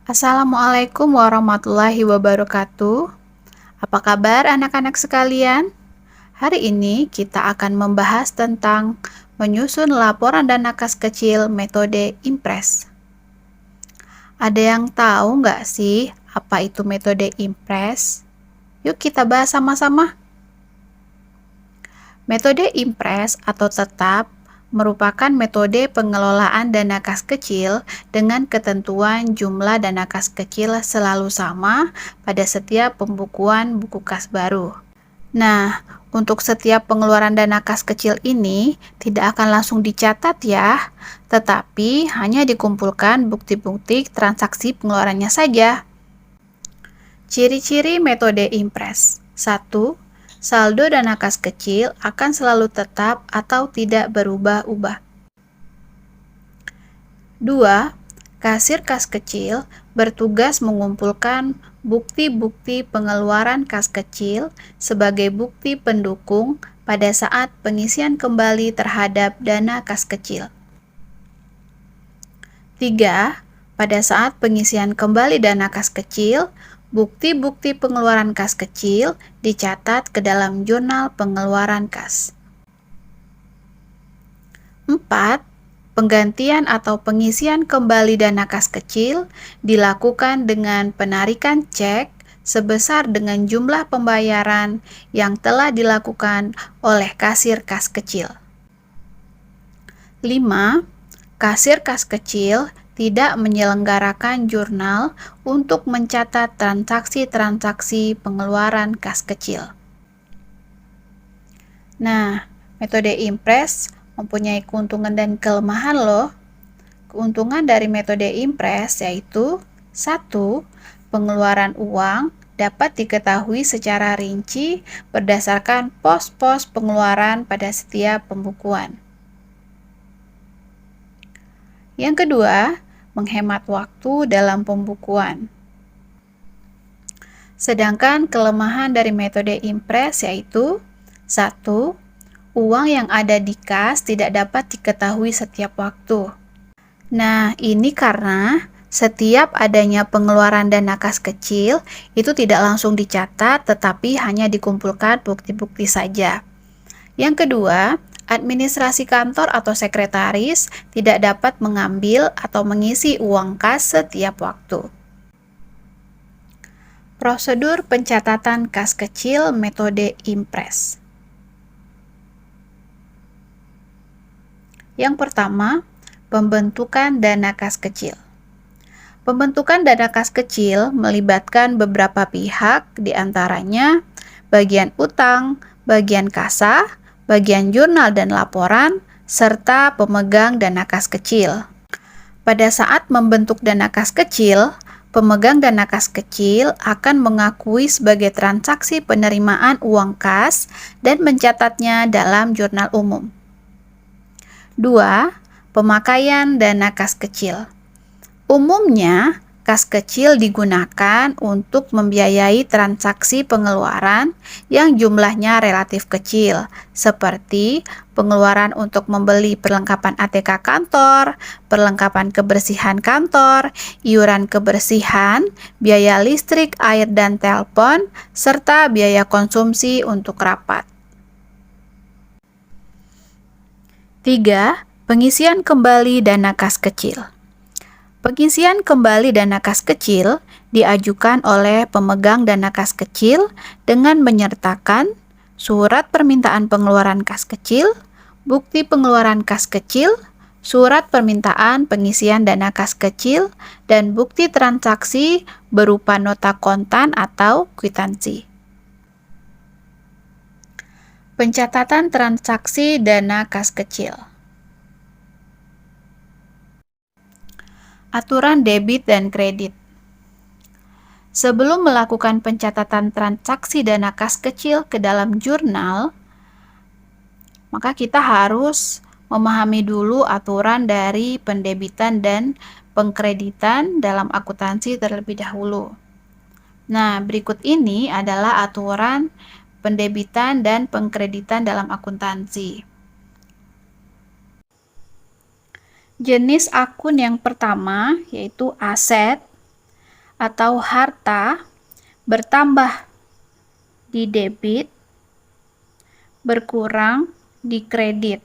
Assalamualaikum warahmatullahi wabarakatuh. Apa kabar anak-anak sekalian? Hari ini kita akan membahas tentang menyusun laporan dana kas kecil metode Impres. Ada yang tahu nggak sih apa itu metode Impres? Yuk kita bahas sama-sama. Metode Impres atau tetap merupakan metode pengelolaan dana kas kecil dengan ketentuan jumlah dana kas kecil selalu sama pada setiap pembukuan buku kas baru. Nah, untuk setiap pengeluaran dana kas kecil ini tidak akan langsung dicatat ya, tetapi hanya dikumpulkan bukti-bukti transaksi pengeluarannya saja. Ciri-ciri metode Impres. 1. Saldo dana kas kecil akan selalu tetap atau tidak berubah-ubah. 2. Kasir kas kecil bertugas mengumpulkan bukti-bukti pengeluaran kas kecil sebagai bukti pendukung pada saat pengisian kembali terhadap dana kas kecil. 3. Pada saat pengisian kembali dana kas kecil, bukti-bukti pengeluaran kas kecil dicatat ke dalam jurnal pengeluaran kas. 4. Penggantian atau pengisian kembali dana kas kecil dilakukan dengan penarikan cek sebesar dengan jumlah pembayaran yang telah dilakukan oleh kasir kas kecil. 5. Kasir kas kecil tidak menyelenggarakan jurnal untuk mencatat transaksi-transaksi pengeluaran kas kecil. Nah, metode Impres mempunyai keuntungan dan kelemahan loh. Keuntungan dari metode Impres yaitu 1. Pengeluaran uang dapat diketahui secara rinci berdasarkan pos-pos pengeluaran pada setiap pembukuan. Yang kedua, menghemat waktu dalam pembukuan. Sedangkan kelemahan dari metode Impres yaitu 1. Uang yang ada di kas tidak dapat diketahui setiap waktu. Nah, ini karena setiap adanya pengeluaran dana kas kecil itu tidak langsung dicatat tetapi hanya dikumpulkan bukti-bukti saja. Yang kedua, administrasi kantor atau sekretaris tidak dapat mengambil atau mengisi uang kas setiap waktu. Prosedur pencatatan kas kecil metode Impres. Yang pertama, pembentukan dana kas kecil. Pembentukan dana kas kecil melibatkan beberapa pihak, diantaranya bagian utang, bagian kasa, bagian jurnal dan laporan, serta pemegang dana kas kecil. Pada saat membentuk dana kas kecil, pemegang dana kas kecil akan mengakui sebagai transaksi penerimaan uang kas dan mencatatnya dalam jurnal umum. 2. Pemakaian dana kas kecil. Umumnya, kas kecil digunakan untuk membiayai transaksi pengeluaran yang jumlahnya relatif kecil, seperti pengeluaran untuk membeli perlengkapan ATK kantor, perlengkapan kebersihan kantor, iuran kebersihan, biaya listrik, air, dan telepon, serta biaya konsumsi untuk rapat. 3. Pengisian kembali dana kas kecil. Pengisian kembali dana kas kecil diajukan oleh pemegang dana kas kecil dengan menyertakan surat permintaan pengeluaran kas kecil, bukti pengeluaran kas kecil, surat permintaan pengisian dana kas kecil, dan bukti transaksi berupa nota kontan atau kwitansi. Pencatatan transaksi dana kas kecil. Aturan debit dan kredit. Sebelum melakukan pencatatan transaksi dana kas kecil ke dalam jurnal, maka kita harus memahami dulu aturan dari pendebitan dan pengkreditan dalam akuntansi terlebih dahulu. Nah, berikut ini adalah aturan pendebitan dan pengkreditan dalam akuntansi. Jenis akun yang pertama yaitu aset, atau harta bertambah di debit, berkurang di kredit.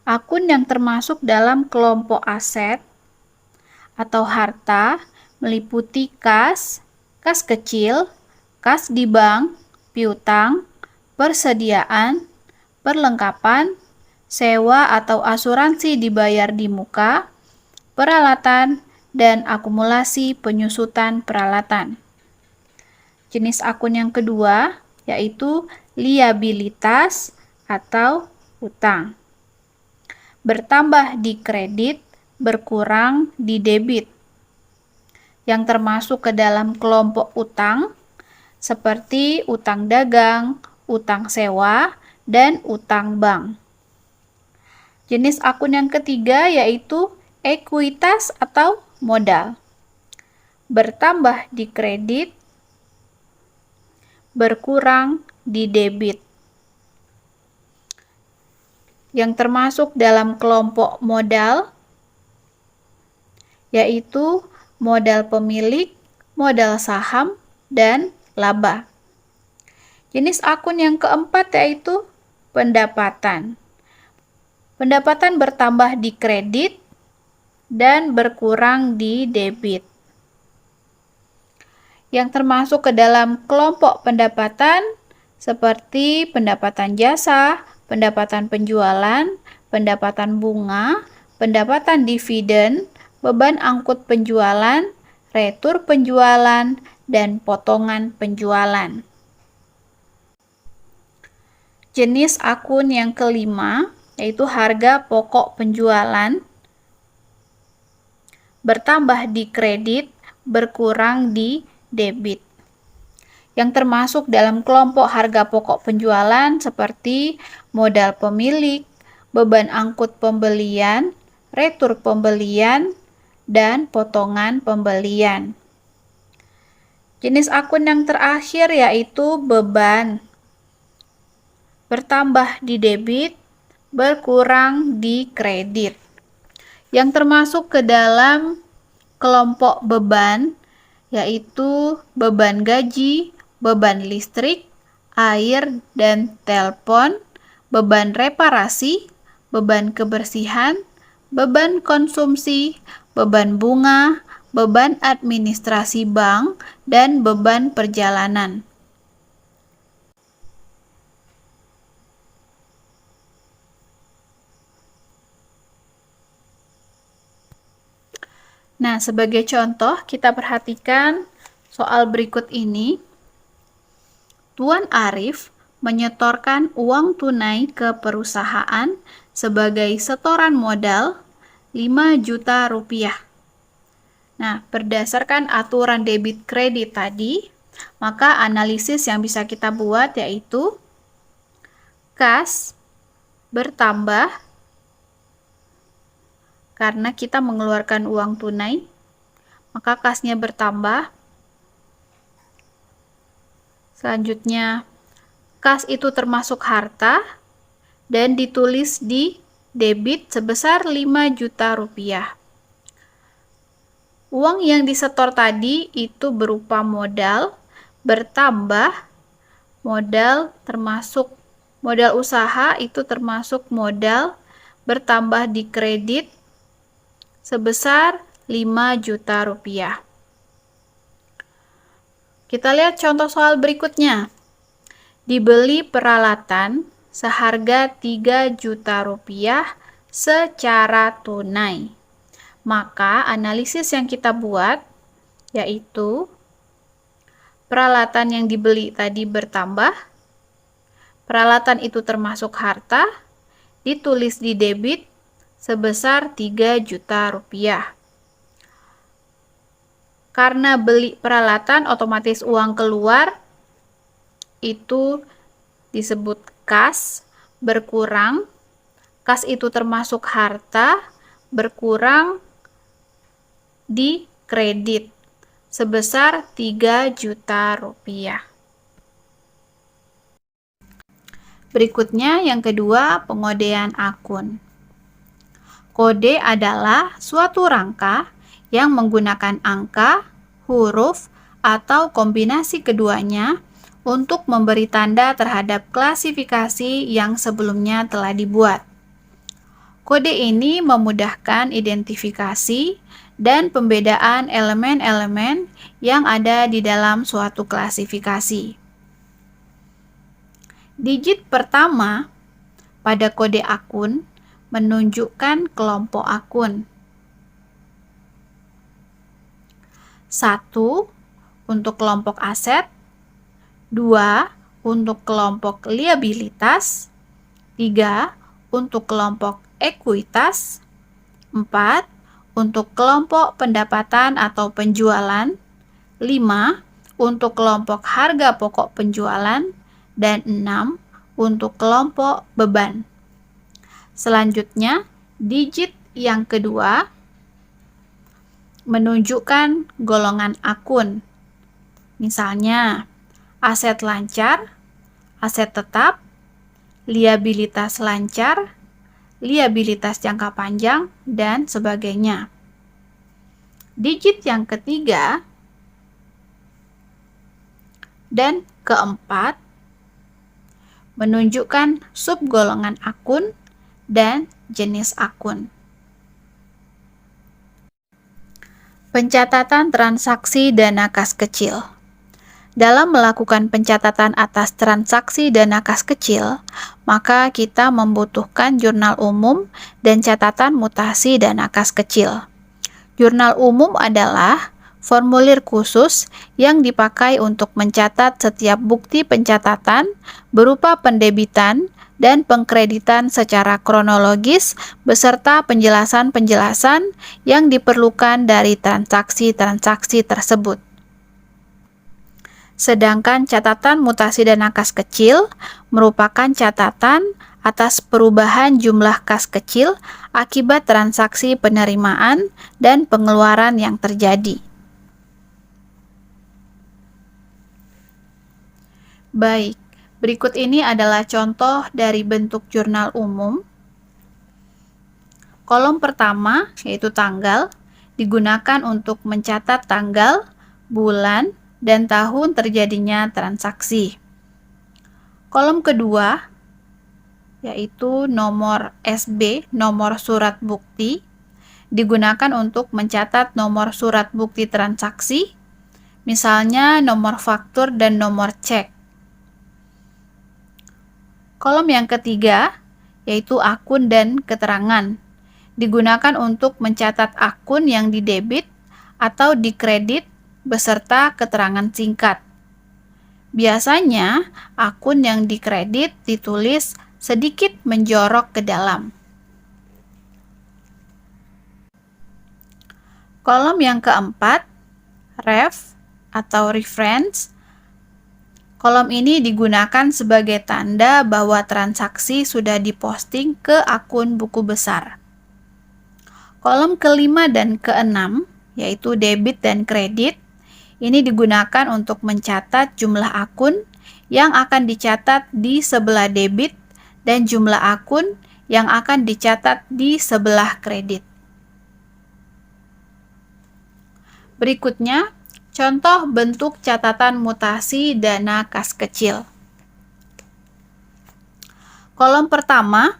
Akun yang termasuk dalam kelompok aset atau harta meliputi kas, kas kecil, kas di bank, piutang, persediaan, perlengkapan, sewa atau asuransi dibayar di muka, peralatan, dan akumulasi penyusutan peralatan. Jenis akun yang kedua yaitu liabilitas atau utang. Bertambah di kredit, berkurang di debit. Yang termasuk ke dalam kelompok utang seperti utang dagang, utang sewa, dan utang bank. Jenis akun yang ketiga yaitu ekuitas atau modal. Bertambah di kredit, berkurang di debit. Yang termasuk dalam kelompok modal yaitu modal pemilik, modal saham, dan laba. Jenis akun yang keempat yaitu pendapatan. Pendapatan bertambah di kredit dan berkurang di debit. Yang termasuk ke dalam kelompok pendapatan seperti pendapatan jasa, pendapatan penjualan, pendapatan bunga, pendapatan dividen, beban angkut penjualan, retur penjualan, dan potongan penjualan. Jenis akun yang kelima yaitu harga pokok penjualan. Bertambah di kredit, berkurang di debit. Yang termasuk dalam kelompok harga pokok penjualan seperti modal pemilik, beban angkut pembelian, retur pembelian, dan potongan pembelian. Jenis akun yang terakhir yaitu beban. Bertambah di debit, berkurang di kredit. Yang termasuk ke dalam kelompok beban yaitu beban gaji, beban listrik, air, dan telepon, beban reparasi, beban kebersihan, beban konsumsi, beban bunga, beban administrasi bank, dan beban perjalanan. Nah, sebagai contoh, kita perhatikan soal berikut ini. Tuan Arif menyetorkan uang tunai ke perusahaan sebagai setoran modal 5 juta rupiah. Nah, berdasarkan aturan debit kredit tadi, maka analisis yang bisa kita buat yaitu kas bertambah karena kita mengeluarkan uang tunai, maka kasnya bertambah. Selanjutnya, kas itu termasuk harta dan ditulis di debit sebesar 5 juta rupiah. Uang yang disetor tadi itu berupa modal bertambah, modal termasuk modal usaha itu termasuk modal bertambah di kredit sebesar 5 juta rupiah. Kita lihat contoh soal berikutnya. Dibeli peralatan seharga 3 juta rupiah secara tunai. Maka analisis yang kita buat yaitu peralatan yang dibeli tadi bertambah, peralatan itu termasuk harta, ditulis di debit sebesar 3 juta rupiah. Karena beli peralatan otomatis uang keluar, itu disebut kas, berkurang. Kas itu termasuk harta, berkurang di kredit sebesar 3 juta rupiah. Berikutnya yang kedua, pengodean akun. Kode adalah suatu rangka yang menggunakan angka, huruf, atau kombinasi keduanya untuk memberi tanda terhadap klasifikasi yang sebelumnya telah dibuat. Kode ini memudahkan identifikasi dan pembedaan elemen-elemen yang ada di dalam suatu klasifikasi. Digit pertama pada kode akun menunjukkan kelompok akun. 1 untuk kelompok aset, 2 untuk kelompok liabilitas, 3 untuk kelompok ekuitas, 4 untuk kelompok pendapatan atau penjualan, 5 untuk kelompok harga pokok penjualan, dan 6 untuk kelompok beban. Selanjutnya, digit yang kedua menunjukkan golongan akun. Misalnya, aset lancar, aset tetap, liabilitas lancar, liabilitas jangka panjang, dan sebagainya. Digit yang ketiga dan keempat menunjukkan subgolongan akun dan jenis akun. Pencatatan transaksi dana kas kecil. Dalam melakukan pencatatan atas transaksi dana kas kecil, maka kita membutuhkan jurnal umum dan catatan mutasi dana kas kecil. Jurnal umum adalah formulir khusus yang dipakai untuk mencatat setiap bukti pencatatan berupa pendebitan dan pengkreditan secara kronologis beserta penjelasan-penjelasan yang diperlukan dari transaksi-transaksi tersebut. Sedangkan catatan mutasi dana kas kecil merupakan catatan atas perubahan jumlah kas kecil akibat transaksi penerimaan dan pengeluaran yang terjadi. Baik, berikut ini adalah contoh dari bentuk jurnal umum. Kolom pertama, yaitu tanggal, digunakan untuk mencatat tanggal, bulan, dan tahun terjadinya transaksi. Kolom kedua, yaitu nomor SB, nomor surat bukti, digunakan untuk mencatat nomor surat bukti transaksi, misalnya nomor faktur dan nomor cek. Kolom yang ketiga, yaitu akun dan keterangan, digunakan untuk mencatat akun yang didebit atau dikredit beserta keterangan singkat. Biasanya, akun yang dikredit ditulis sedikit menjorok ke dalam. Kolom yang keempat, ref atau reference. Kolom ini digunakan sebagai tanda bahwa transaksi sudah diposting ke akun buku besar. Kolom kelima dan keenam, yaitu debit dan kredit, ini digunakan untuk mencatat jumlah akun yang akan dicatat di sebelah debit dan jumlah akun yang akan dicatat di sebelah kredit. Berikutnya, contoh bentuk catatan mutasi dana kas kecil. Kolom pertama,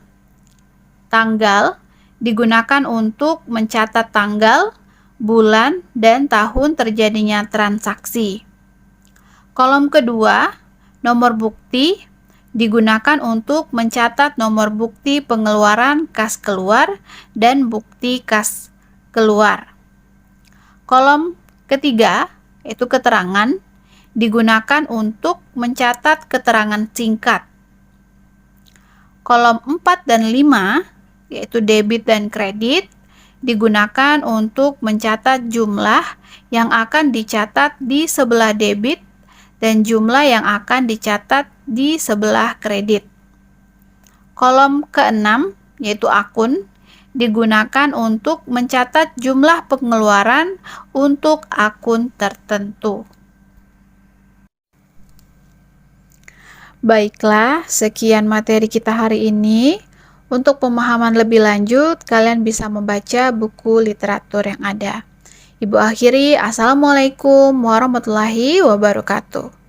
tanggal, digunakan untuk mencatat tanggal, bulan, dan tahun terjadinya transaksi. Kolom kedua, nomor bukti, digunakan untuk mencatat nomor bukti pengeluaran kas keluar dan bukti kas keluar. Kolom ketiga, yaitu keterangan, digunakan untuk mencatat keterangan singkat. Kolom 4 dan 5, yaitu debit dan kredit, digunakan untuk mencatat jumlah yang akan dicatat di sebelah debit dan jumlah yang akan dicatat di sebelah kredit. Kolom ke-6, yaitu akun, digunakan untuk mencatat jumlah pengeluaran untuk akun tertentu. Baiklah, sekian materi kita hari ini. Untuk pemahaman lebih lanjut, kalian bisa membaca buku literatur yang ada. Ibu akhiri, Assalamualaikum warahmatullahi wabarakatuh.